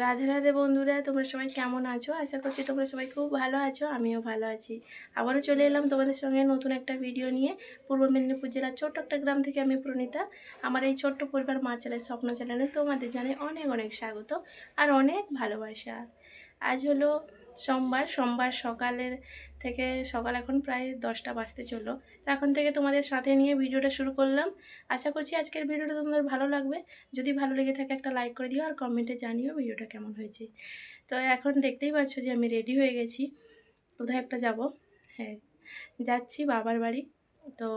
রাধে রাধে বন্ধুরা, তোমরা সবাই কেমন আছো? আশা করছি তোমরা সবাই খুব ভালো আছো। আমিও ভালো আছি। আবারও চলে এলাম তোমাদের সঙ্গে নতুন একটা ভিডিও নিয়ে। পূর্ব মেদিনীপুর জেলার ছোট্ট একটা গ্রাম থেকে আমি প্রণীতা। আমার এই ছোট্ট পরিবার মা চ্যানেল স্বপ্ন চ্যানেলে তোমাদের জানাই অনেক অনেক স্বাগত আর অনেক ভালোবাসা। আজ হলো সোমবার সকাল এখন প্রায় 10টা বাজতে চললো। তো এখন থেকে তোমাদের সাথে নিয়ে ভিডিওটা শুরু করলাম। আশা করছি আজকের ভিডিওটা তোমাদের ভালো লাগবে। যদি ভালো লেগে থাকে একটা লাইক করে দিও আর কমেন্টে জানিও ভিডিওটা কেমন হয়েছে। তো এখন দেখতেই পাচ্ছ যে আমি রেডি হয়ে গেছি, কোথাও একটা যাব। হ্যাঁ, যাচ্ছি বাবার বাড়ি। তো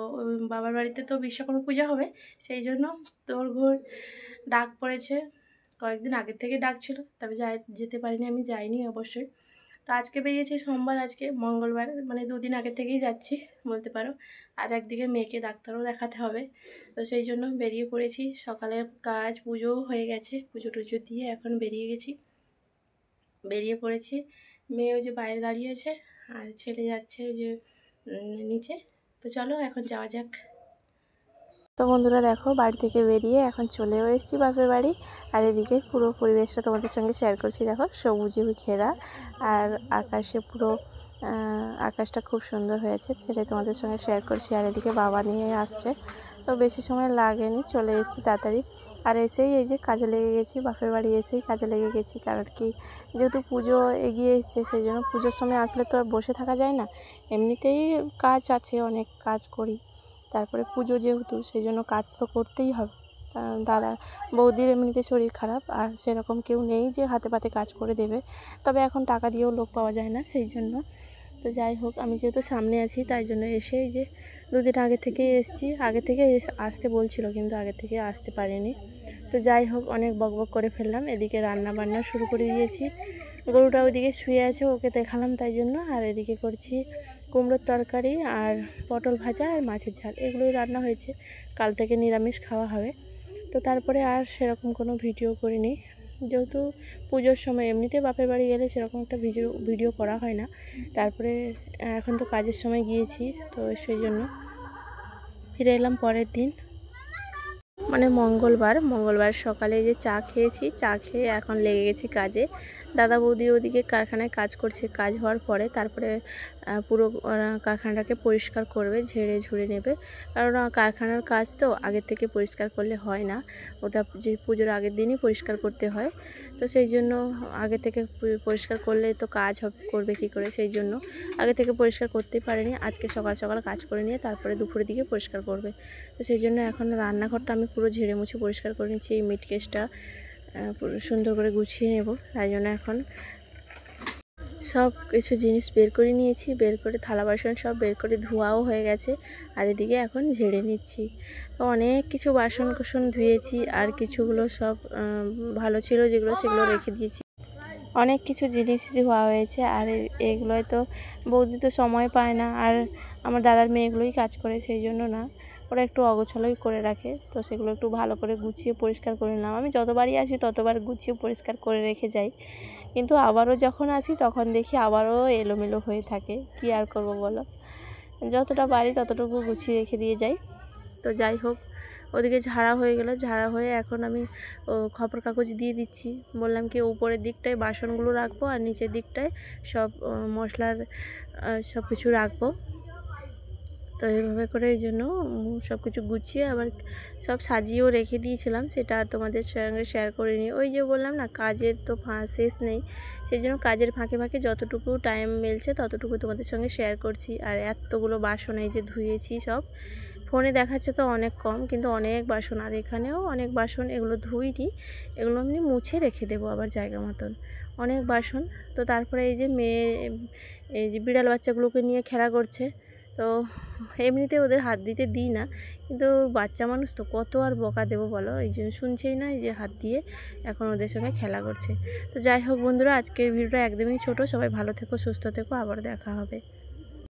বাবার বাড়িতে তো বিশ্বকর্মা পূজা হবে, সেই জন্য তোড়ঘোড় ডাক পড়েছে। কয়েকদিন আগের থেকে ডাক ছিল, তবে যেতে পারিনি, আমি যাইনি অবশ্যই। তো আজকে বেরিয়েছি সোমবার, আজকে মঙ্গলবার, মানে দুদিন আগে থেকেই যাচ্ছি বলতে পারো। আর একদিকে মেয়েকে ডাক্তারও দেখাতে হবে, তো সেই জন্য বেরিয়ে পড়েছি। সকালের কাজ পুজোও হয়ে গেছে, পুজো টুজো দিয়ে এখন বেরিয়ে পড়েছি। মেয়ে ওই যে বাইরে দাঁড়িয়ে আছে আর ছেলে যাচ্ছে ওই যে নিচে। তো চলো এখন যাওয়া যাক। তো বন্ধুরা দেখো, বাড়ি থেকে বেরিয়ে এখন চলেও এসেছি বাপের বাড়ি। আর এদিকে পুরো পরিবেশটা তোমাদের সঙ্গে শেয়ার করছি। দেখো সবুজে ঘেরা আর আকাশে পুরো আকাশটা খুব সুন্দর হয়েছে, সেটাই তোমাদের সঙ্গে শেয়ার করছি। আর এদিকে বাবা নিয়ে আসছে, তো বেশি সময় লাগেনি, চলে এসেছি তাড়াতাড়ি। আর এসেই এই যে কাজে লেগে গেছি, বাপের বাড়ি এসেই কাজে লেগে গেছি। কারণ কি, যেহেতু পুজো এগিয়ে এসছে, সেই জন্য পুজোর সময় আসলে তো আর বসে থাকা যায় না। এমনিতেই কাজ আছে, অনেক কাজ করি, তারপরে পুজো যেহেতু, সেই জন্য কাজ তো করতেই হবে। দাদা বৌদির এমনিতে শরীর খারাপ, আর সেরকম কেউ নেই যে হাতে পাতে কাজ করে দেবে। তবে এখন টাকা দিয়েও লোক পাওয়া যায় না, সেই জন্য। তো যাই হোক, আমি যেহেতু সামনে আছি তাই জন্য এসে যে দুদিন আগে থেকেই এসেছি। আগে থেকে আসতে বলছিল, কিন্তু আগে থেকে আসতে পারিনি। তো যাই হোক, অনেক বকবক করে ফেললাম। এদিকে রান্না বান্না শুরু করে দিয়েছি। গরুটা ওইদিকে শুয়ে আছে, ওকে দেখালাম তাই জন্য। আর এদিকে করছি কুমড়োর তরকারি আর পটল ভাজা আর মাছের ঝাল, এগুলোই রান্না হয়েছে। কাল থেকে নিরামিষ খাওয়া হবে। তো তারপরে আর সেরকম কোনো ভিডিও করিনি, যেহেতু পুজোর সময় এমনিতে বাপের বাড়ি গেলে সেরকম একটা ভিডিও করা হয় না। তারপরে এখন তো কাজের সময় গিয়েছি, তো সেই জন্য ফিরে এলাম পরের দিন, মানে মঙ্গলবার সকালে যে চা খেয়েছি, চা খেয়ে এখন লেগে গেছি কাজে। দাদা বৌদি ওদিকে কারখানায় কাজ করছে, কাজ হওয়ার পরে তারপরে পুরো কারখানাটাকে পরিষ্কার করবে, ঝেড়ে ঝুড়ে নেবে। কারণ কারখানার কাজ তো আগের থেকে পরিষ্কার করলে হয় না, ওটা যে পুজোর আগের দিনই পরিষ্কার করতে হয়। তো সেই জন্য আগে থেকে পরিষ্কার করলে তো কাজ করবে কী করে, সেই জন্য আগে থেকে পরিষ্কার করতেই পারেনি। আজকে সকাল সকাল কাজ করে নিয়ে তারপরে দুপুরের দিকে পরিষ্কার করবে। তো সেই জন্য এখন রান্নাঘরটা আমি পুরো ঝেড়ে মুছে পরিষ্কার করে নিচ্ছি। এই মিট কেসটা পুরো সুন্দর করে গুছিয়ে নেব, তাই জন্য এখন সব কিছু জিনিস বের করে নিয়েছি। বের করে থালা বাসন সব বের করে ধোয়াও হয়ে গেছে। আর এদিকে এখন ঝেড়ে নিচ্ছি। তো অনেক কিছু বাসন কুসন ধুয়েছি, আর কিছুগুলো সব ভালো ছিল যেগুলো, সেগুলো রেখে দিয়েছি। অনেক কিছু জিনিস ধোয়া হয়েছে। আর এগুলোয় তো বৌদি তো সময় পায় না, আর আমার দাদার মেয়েগুলোই কাজ করে, সেই জন্য না, ওরা একটু অগোছালোই করে রাখে। তো সেগুলো একটু ভালো করে গুছিয়ে পরিষ্কার করে নিলাম। আমি যতবারই আসি ততবার গুছিয়ে পরিষ্কার করে রেখে যাই, কিন্তু আবারও যখন আসি তখন দেখি আবারও এলোমেলো হয়ে থাকে। কি আর করব বলো, যতটা পারি ততটুকু গুছিয়ে রেখে দিয়ে যাই। তো যাই হোক, ওদিকে ঝাড়া হয়ে গেল, ঝাড়া হয়ে এখন আমি খবর কাগজ দিয়ে দিচ্ছি। বললাম কি, উপরের দিকটায় বাসনগুলো রাখবো আর নিচের দিকটায় সব মশলার সব কিছু রাখবো। তো এইভাবে করে এই জন্য সব কিছু গুছিয়ে আবার সব সাজিয়েও রেখে দিয়েছিলাম, সেটা তোমাদের সঙ্গে শেয়ার করিনি। ওই যে বললাম না, কাজের তো শেষ নেই, সেই জন্য কাজের ফাঁকে ফাঁকে যতটুকু টাইম মিলছে ততটুকু তোমাদের সঙ্গে শেয়ার করছি। আর এতগুলো বাসন এই যে ধুয়েছি সব, ফোনে দেখাচ্ছে তো অনেক কম, কিন্তু অনেক বাসন। আর এখানেও অনেক বাসন, এগুলো ধুইনি, এগুলো এমনি মুছে রেখে দেবো আবার জায়গা মতন, অনেক বাসন। তো তারপরে এই যে মেয়ে, এই যে বিড়াল বাচ্চাগুলোকে নিয়ে খেলা করছে। তো এমনিতে ওদের হাত দিতে দিই না, কিন্তু বাচ্চা মানুষ তো কত আর বকা দেবো বলো, এই জন্য শুনছেই না, এই যে হাত দিয়ে এখন ওদের সঙ্গে খেলা করছে। তো যাই হোক বন্ধুরা, আজকের ভিডিওটা একদমই ছোট। সবাই ভালো থেকো, সুস্থ থেকো, আবার দেখা হবে।